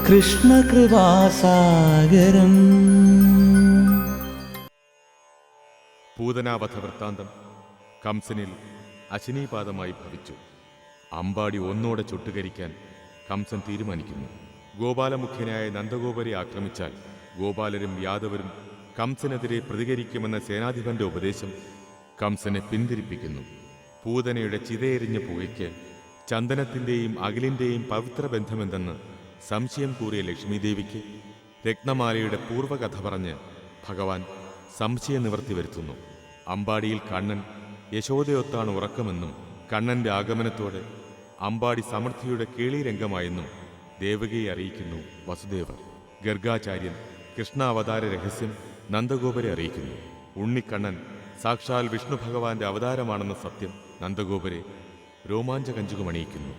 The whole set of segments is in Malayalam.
കൃഷ്ണകൃപാസാഗരം. പൂതനാവധ വൃത്താന്തം കംസനിൽ അശനീപാതമായി ഭവിച്ചു. അമ്പാടി ഒന്നോടെ ചുട്ടുകരിക്കാൻ കംസൻ തീരുമാനിക്കുന്നു. ഗോപാലമുഖ്യനായ നന്ദഗോപരെ ആക്രമിച്ചാൽ ഗോപാലരും യാദവരും കംസനെതിരെ പ്രതികരിക്കുമെന്ന സേനാധിപന്റെ ഉപദേശം കംസനെ പിന്തിരിപ്പിക്കുന്നു. പൂതനയുടെ ചിതയെരിഞ്ഞ പുകയ്ക്ക് ചന്ദനത്തിൻ്റെയും അകിലിൻ്റെയും പവിത്ര ബന്ധമെന്തെന്ന് സംശയം കൂറിയ ലക്ഷ്മീദേവിക്ക് രത്നമാലയുടെ പൂർവ്വകഥ പറഞ്ഞ് ഭഗവാൻ സംശയനിവൃത്തി വരുത്തുന്നു. അമ്പാടിയിൽ കണ്ണൻ യശോദയൊത്താണ് ഉറക്കമെന്നും കണ്ണന്റെ ആഗമനത്തോടെ അമ്പാടി സമൃദ്ധിയുടെ കേളീരംഗമായെന്നും ദേവകിയെ അറിയിക്കുന്നു വസുദേവർ. ഗർഗാചാര്യൻ കൃഷ്ണാവതാര രഹസ്യം നന്ദഗോപരെ അറിയിക്കുന്നു. ഉണ്ണിക്കണ്ണൻ സാക്ഷാൽ വിഷ്ണു ഭഗവാന്റെ അവതാരമാണെന്ന സത്യം നന്ദഗോപരെ രോമാഞ്ചകഞ്ചുകമണിയിക്കുന്നു.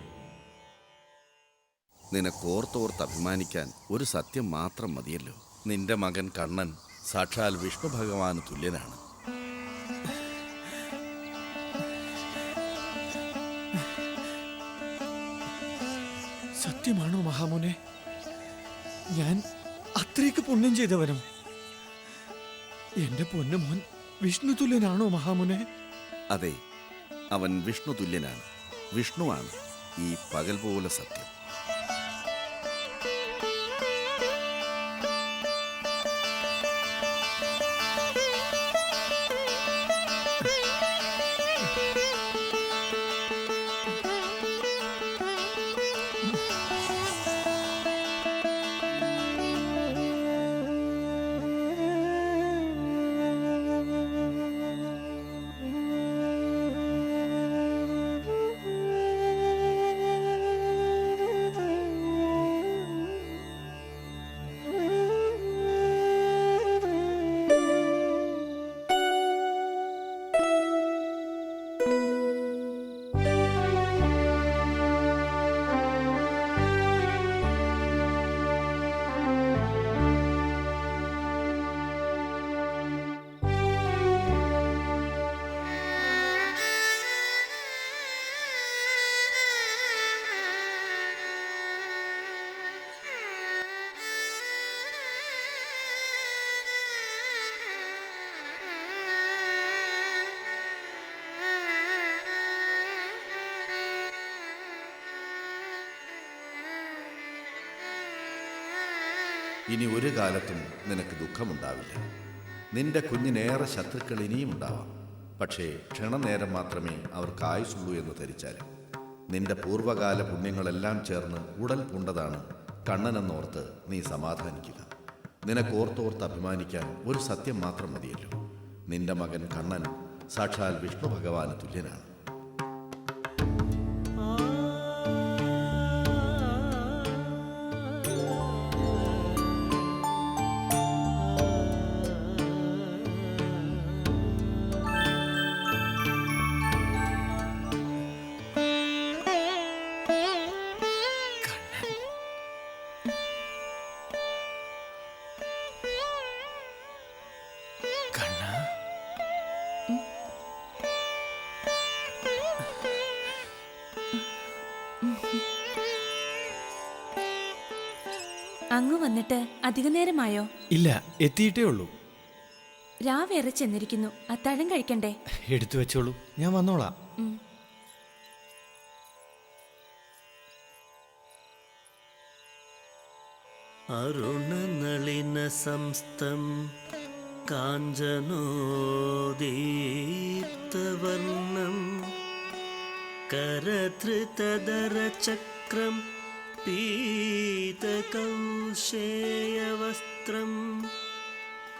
നിനക്കോർത്തോർത്ത് അഭിമാനിക്കാൻ ഒരു സത്യം മാത്രം മതിയല്ലോ. നിന്റെ മകൻ കണ്ണൻ സാക്ഷാൽ വിഷ്ണു ഭഗവാന് തുല്യനാണ്. സത്യമാണോ മഹാമുനെ? ഞാൻ അത്രയ്ക്ക് പുണ്യം ചെയ്തവനോ? എന്റെ പൊന്നുമോൻ വിഷ്ണു തുല്യനാണോ മഹാമുനെ? അതെ, അവൻ വിഷ്ണു തുല്യനാണ്. വിഷ്ണുവാണ് ഈ പകൽ പോലെ സത്യം. ഇനി ഒരു കാലത്തും നിനക്ക് ദുഃഖമുണ്ടാവില്ല. നിന്റെ കുഞ്ഞിനേറെ ശത്രുക്കൾ ഇനിയും ഉണ്ടാവാം. പക്ഷേ ക്ഷണനേരം മാത്രമേ അവർക്ക് ആയുസുള്ളൂ എന്ന് ധരിച്ചാലും നിന്റെ പൂർവ്വകാല പുണ്യങ്ങളെല്ലാം ചേർന്ന് ഉടൽ പൂണ്ടതാണ് കണ്ണനെന്നോർത്ത് നീ സമാധാനിക്കുക. നിനക്കോർത്തോർത്ത് അഭിമാനിക്കാൻ ഒരു സത്യം മാത്രം മതിയല്ലോ. നിന്റെ മകൻ കണ്ണൻ സാക്ഷാൽ വിഷ്ണു ഭഗവാന് തുല്യനാണ്. അങ്ങ് വന്നിട്ട് അധിക നേരമായോ? ഇല്ല, എത്തിയിട്ടേ ഉള്ളൂ. രാവേറെ ചെന്നിരിക്കുന്നു. അത്താഴം കഴിക്കണ്ടേ? എടുത്തു വെച്ചോളൂ, ഞാൻ വന്നോളാം. അരുണനളിന സംസ്ഥം കാഞ്ചനോദീപ്തവർണം കരധൃതധരചക്രം പീതകൗശേയവസ്ത്രം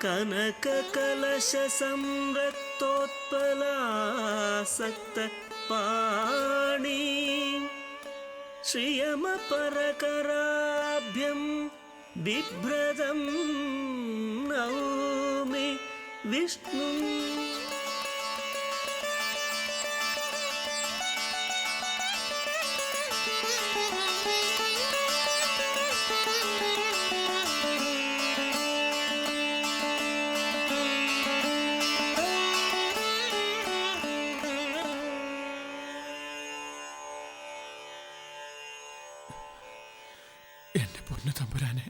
കനകകലശസംരക്തോത്പലാസക്തപാണി ശ്രിയമപരകരാഭ്യം ബിഭ്രദം നൗമി വിഷ്ണു. എന്റെ പൊന്നു തമ്പുരാനെ.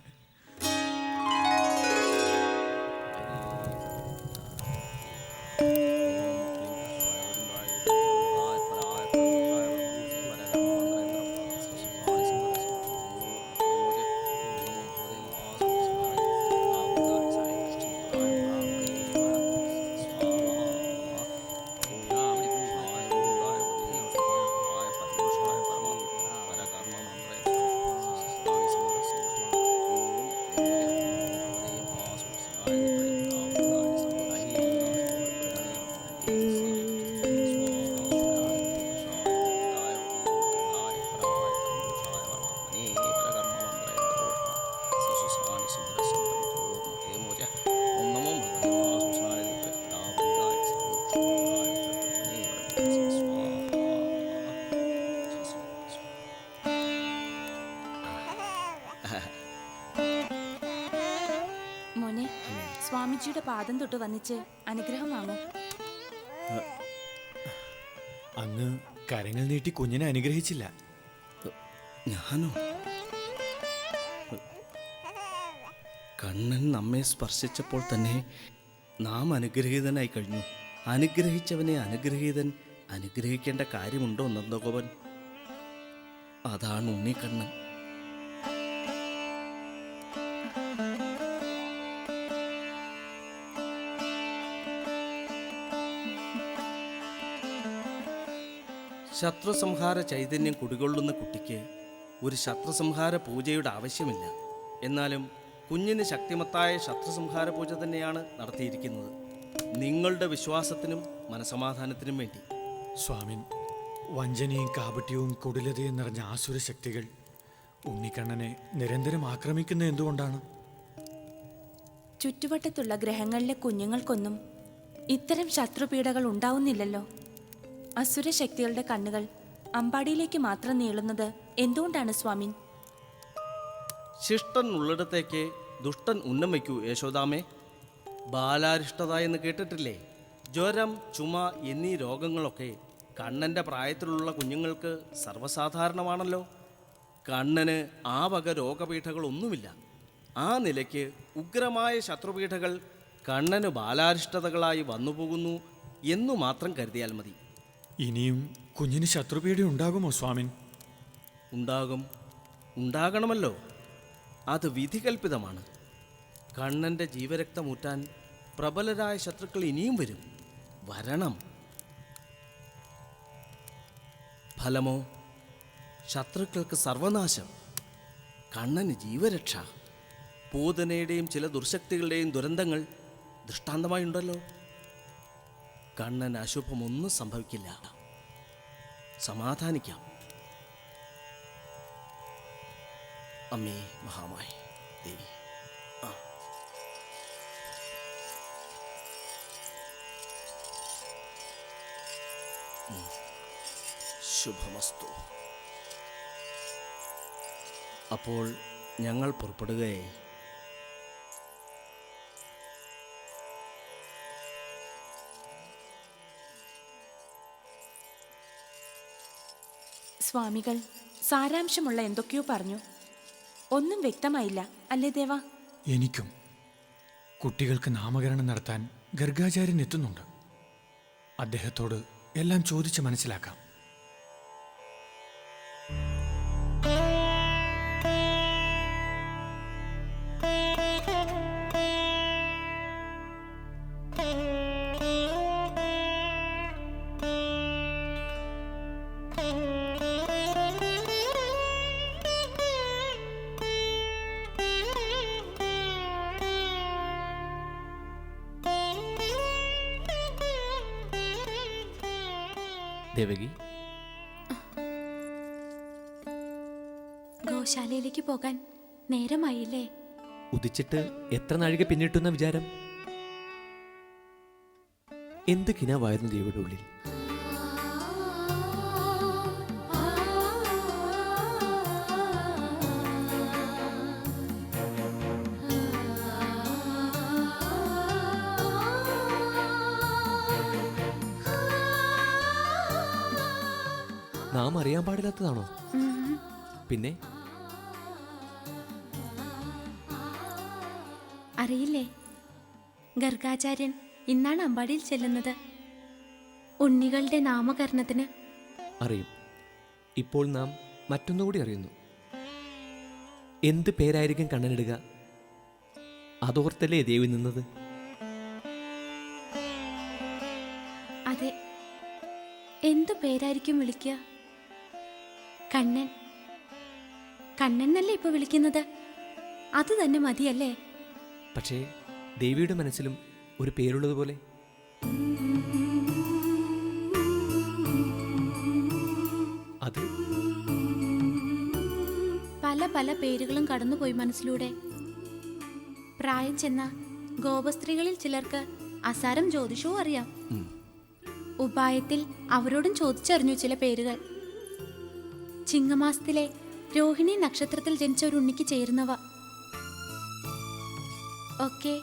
മോനെ, സ്വാമിജിയുടെ പാദം തൊട്ട് വന്നിച്ച് അനുഗ്രഹം വാങ്ങൂ. അങ്ങ് കരങ്ങൾ നീട്ടി കുഞ്ഞിനെ അനുഗ്രഹിച്ചില്ല. ഞാനോ? കണ്ണൻ നമ്മെ സ്പർശിച്ചപ്പോൾ തന്നെ നാം അനുഗ്രഹീതനായി കഴിഞ്ഞു. അനുഗ്രഹിച്ചവനെ അനുഗ്രഹീതൻ അനുഗ്രഹിക്കേണ്ട കാര്യമുണ്ടോ നന്ദഗോപൻ? അതാണ് ഉണ്ണിക്കണ്ണൻ. ശത്രുസംഹാര ചൈതന്യം കുടികൊള്ളുന്ന കുട്ടിക്ക് ഒരു ശത്രുസംഹാര പൂജയുടെ ആവശ്യമില്ല. എന്നാലും കുഞ്ഞിന് ശക്തിമത്തായ ശത്രുസംഹാര പൂജ തന്നെയാണ് നടത്തിയിരിക്കുന്നത്, നിങ്ങളുടെ വിശ്വാസത്തിനും മനസമാധാനത്തിനും വേണ്ടി. സ്വാമിൻ, വഞ്ചനയും കാപട്യവും കുടിലതയും നിറഞ്ഞ ആസുര ശക്തികൾ ഉണ്ണിക്കണ്ണനെ നിരന്തരം ആക്രമിക്കുന്ന എന്തുകൊണ്ടാണ്? ചുറ്റുവട്ടത്തുള്ള ഗ്രഹങ്ങളിലെ കുഞ്ഞുങ്ങൾക്കൊന്നും ഇത്തരം ശത്രുപീഡകൾ ഉണ്ടാവുന്നില്ലല്ലോ. അസുരശക്തികളുടെ കണ്ണുകൾ അമ്പാടിയിലേക്ക് മാത്രം നീളുന്നത് എന്തുകൊണ്ടാണ് സ്വാമിൻ? ശിഷ്ടൻ ഉള്ളിടത്തേക്ക് ദുഷ്ടൻ ഉന്നം വയ്ക്കൂ യശോദാമേ. ബാലാരിഷ്ടത എന്ന് കേട്ടിട്ടില്ലേ? ജ്വരം, ചുമ എന്നീ രോഗങ്ങളൊക്കെ കണ്ണൻ്റെ പ്രായത്തിലുള്ള കുഞ്ഞുങ്ങൾക്ക് സർവ്വസാധാരണമാണല്ലോ. കണ്ണന് ആ വക രോഗപീഠകളൊന്നുമില്ല. ആ നിലയ്ക്ക് ഉഗ്രമായ ശത്രുപീഠകൾ കണ്ണന് ബാലാരിഷ്ടതകളായി വന്നുപോകുന്നു എന്നു മാത്രം കരുതിയാൽ മതി. ഇനിയും കുഞ്ഞിന് ശത്രുപീഡ ഉണ്ടാകുമോ സ്വാമിൻ? ഉണ്ടാകും, ഉണ്ടാകണമല്ലോ. അത് വിധികൽപ്പിതമാണ്. കണ്ണൻ്റെ ജീവരക്തമൂറ്റാൻ പ്രബലരായ ശത്രുക്കൾ ഇനിയും വരും, വരണം. ഫലമോ ശത്രുക്കൾക്ക് സർവനാശം, കണ്ണന് ജീവരക്ഷ. പൂതനയുടെയും ചില ദുർശക്തികളുടെയും ദുരന്തങ്ങൾ ദൃഷ്ടാന്തമായുണ്ടല്ലോ. കണ്ണന് അശുഭമൊന്നും സംഭവിക്കില്ല. സമാധാനിക്കാം. അമ്മേ മഹാമായി ദേവി. ശുഭമസ്തു. അപ്പോൾ ഞങ്ങൾ പുറപ്പെടുകയെ. സ്വാമികൾ സാരാംശമുള്ള എന്തൊക്കെയോ പറഞ്ഞു. ഒന്നും വ്യക്തമായില്ല, അല്ലേ ദേവാ? എനിക്കും. കുട്ടികൾക്ക് നാമകരണം നടത്താൻ ഗർഗാചാര്യൻ എത്തുന്നുണ്ട്. അദ്ദേഹത്തോട് എല്ലാം ചോദിച്ച് മനസ്സിലാക്കാം. ദേവകി, ഗോശാലയിലേക്ക് പോകാൻ നേരമായില്ലേ? ഉദിച്ചിട്ട് എത്ര നാഴിക പിന്നിട്ടെന്ന വിചാരം? എന്ത് കിനാവായിരുന്നു ദേവിയുടെ ഉള്ളിൽ. നാം അറിയാൻ പാടില്ലാത്തതാണോ? പിന്നെ അറിയില്ലേ, ഗർഗാചാര്യൻ ഇന്നാണ് അമ്പാടിയിൽ ചെല്ലുന്നത് ഉണ്ണികളുടെ നാമകരണത്തിന്. അറിയും. ഇപ്പോൾ നാം മറ്റൊന്നുകൂടി അറിയുന്നു. എന്ത് പേരായിരിക്കും കണ്ണനിടുക? അതോർത്തല്ലേ ദേവി നിന്നത്? അതെ, എന്തു പേരായിരിക്കും വിളിക്കുക? കണ്ണൻ. കണ്ണൻ എന്നല്ലേ ഇപ്പൊ വിളിക്കുന്നത്? അത് തന്നെ മതിയല്ലേ? പക്ഷേ ദേവിയുടെ മനസ്സിലും ഒരു പേരുള്ളതുപോലെ. അത് പല പല പേരുകളും കടന്നുപോയി മനസ്സിലൂടെ. പ്രായം ചെന്ന ഗോപസ്ത്രീകളിൽ ചിലർക്ക് അസാരം ജ്യോതിഷവും അറിയാം. ഉപായത്തിൽ അവരോടും ചോദിച്ചറിഞ്ഞു ചില പേരുകൾ. ചിങ്ങമാസത്തിലെ രോഹിണി നക്ഷത്രത്തിൽ ജനിച്ച ഒരു ഉണ്ണിക്ക് ചേരുന്നവ ഒക്കെ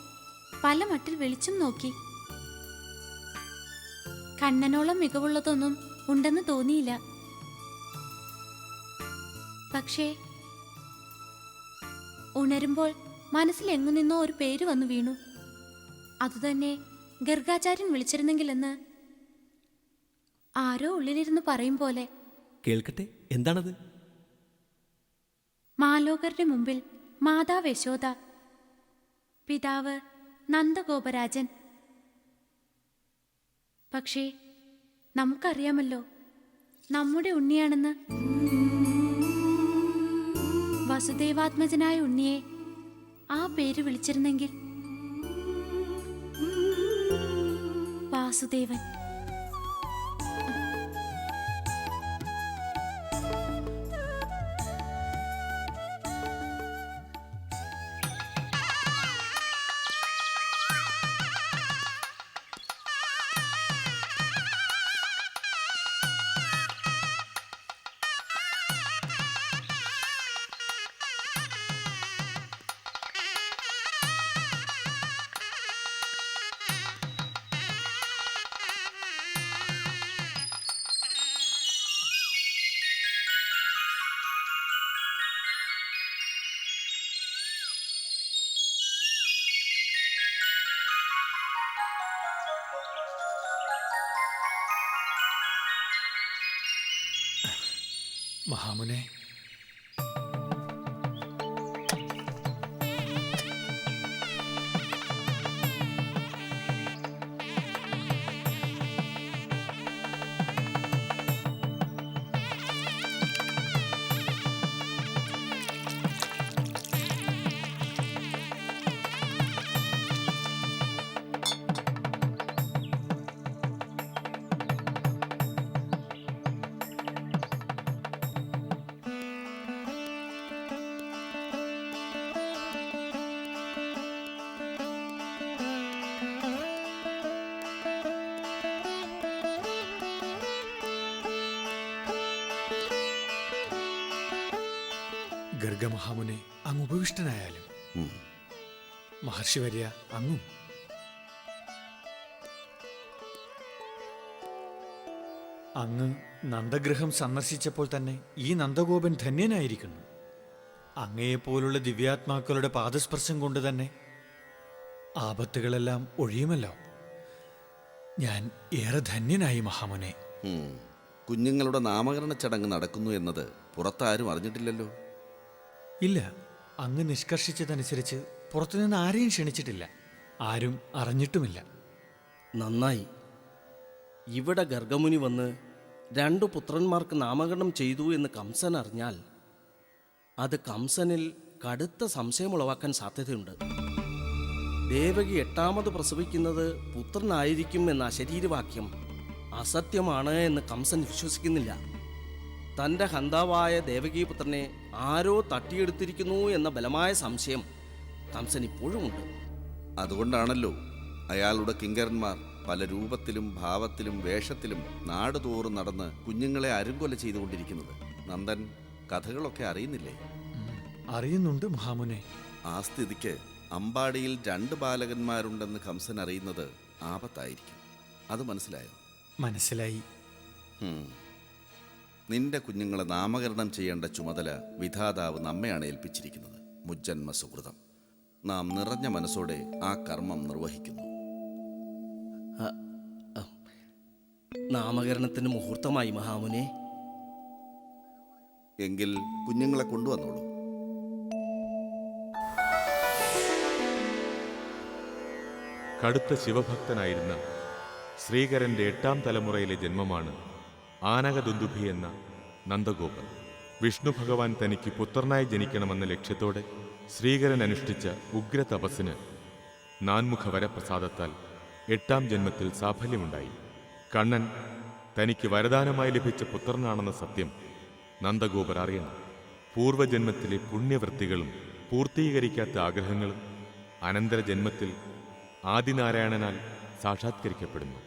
പല മട്ടിൽ വിളിച്ചും നോക്കി. കണ്ണനോളം മികവുള്ളതൊന്നും ഉണ്ടെന്ന് തോന്നിയില്ല. പക്ഷേ ഉണരുമ്പോൾ മനസ്സിൽ എങ്ങു നിന്നോ ഒരു പേര് വന്നു വീണു. അതുതന്നെ ഗർഗാചാര്യൻ വിളിച്ചിരുന്നെങ്കിലെന്ന് ആരോ ഉള്ളിലിരുന്ന് പറയും പോലെ. കേൾക്കട്ടെ, എന്താണത്? മാലോകരുടെ മുമ്പിൽ മാതാവ് യശോദ, പിതാവ് നന്ദഗോപരാജൻ. പക്ഷേ നമുക്കറിയാമല്ലോ നമ്മുടെ ഉണ്ണിയാണെന്ന്. വസുദേവാത്മജനായ ഉണ്ണിയെ ആ പേര് വിളിച്ചിരുന്നെങ്കിൽ. വാസുദേവൻ. മഹാമുനെ, ഗർഗമഹാമുനെ അങ്ങ് ഉപവിഷ്ടനായാലും മഹർഷിവര്യ അങ്ങും. അങ്ങ് നന്ദഗൃഹം സന്ദർശിച്ചപ്പോൾ തന്നെ ഈ നന്ദഗോപൻ ധന്യനായിരിക്കുന്നു. അങ്ങയെപ്പോലുള്ള ദിവ്യാത്മാക്കളുടെ പാദസ്പർശം കൊണ്ട് തന്നെ ആപത്തുകളെല്ലാം ഒഴിയുമല്ലോ. ഞാൻ ഏറെ ധന്യനായി മഹാമുനെ. കുഞ്ഞുങ്ങളുടെ നാമകരണ ചടങ്ങ് നടക്കുന്നു എന്നത് പുറത്താരും അറിഞ്ഞിട്ടില്ലല്ലോ. ഇല്ല, അങ്ങ് നിഷ്കർഷിച്ചതനുസരിച്ച് പുറത്തുനിന്ന് ആരെയും ക്ഷണിച്ചിട്ടില്ല, ആരും അറിഞ്ഞിട്ടുമില്ല. നന്നായി. ഇവിടെ ഗർഗമുനി വന്ന് 2 പുത്രന്മാർക്ക് നാമകരണം ചെയ്തു എന്ന് കംസൻ അറിഞ്ഞാൽ അത് കംസനിൽ കടുത്ത സംശയമുളവാക്കാൻ സാധ്യതയുണ്ട്. ദേവകി 8ാമത് പ്രസവിക്കുന്നത് പുത്രനായിരിക്കും എന്ന അശരീരവാക്യം അസത്യമാണ് എന്ന് കംസൻ വിശ്വസിക്കുന്നില്ല. തൻ്റെ ഹന്താവായ ദേവകീപുത്രനെ ആരോ തട്ടിയെടുത്തിരിക്കുന്നു എന്ന ബലമായ സംശയം കംസൻ ഇപ്പോഴുമുണ്ട്. അതുകൊണ്ടാണല്ലോ അയാളുടെ കിങ്കരന്മാർ പല രൂപത്തിലും ഭാവത്തിലും വേഷത്തിലും നാടുതോറും നടന്ന് കുഞ്ഞുങ്ങളെ അരുംകൊല ചെയ്തുകൊണ്ടിരിക്കുന്നത്. നന്ദൻ കഥകളൊക്കെ അറിയുന്നില്ലേ? അറിയുന്നുണ്ട് മഹാമുനെ. ആ സ്ഥിതിക്ക് അമ്പാടിയിൽ 2 ബാലകന്മാരുണ്ടെന്ന് കംസൻ അറിയുന്നത് ആപത്തായിരിക്കും. അത് മനസ്സിലായോ? മനസ്സിലായി. നിന്റെ കുഞ്ഞുങ്ങളെ നാമകരണം ചെയ്യേണ്ട ചുമതല വിധാതാവ് നമ്മയാണ് ഏൽപ്പിച്ചിരിക്കുന്നത്. മുജ്ജന്മ സുഹൃതം. നാം നിറഞ്ഞ മനസ്സോടെ ആ കർമ്മം നിർവഹിക്കുന്നു. നാമകരണത്തിന് മുഹൂർത്തമായി മഹാമുനെ. എങ്കിൽ കുഞ്ഞുങ്ങളെ കൊണ്ടുവന്നോളൂ. കടുത്ത ശിവഭക്തനായിരുന്ന ശ്രീകരന്റെ 8ാം തലമുറയിലെ ജന്മമാണ് ആനകദുന്ദുഭി എന്ന നന്ദഗോപൻ. വിഷ്ണു ഭഗവാൻ തനിക്ക് പുത്രനായി ജനിക്കണമെന്ന ലക്ഷ്യത്തോടെ ശ്രീകരൻ അനുഷ്ഠിച്ച ഉഗ്ര തപസ്സിന് നാൻമുഖ വരപ്രസാദത്താൽ 8ാം ജന്മത്തിൽ സാഫല്യമുണ്ടായി. കണ്ണൻ തനിക്ക് വരദാനമായി ലഭിച്ച പുത്രനാണെന്ന സത്യം നന്ദഗോപർ അറിയണം. പൂർവജന്മത്തിലെ പുണ്യവൃത്തികളും പൂർത്തീകരിക്കാത്ത ആഗ്രഹങ്ങളും അനന്തരജന്മത്തിൽ ആദിനാരായണനാൽ സാക്ഷാത്കരിക്കപ്പെടുന്നു.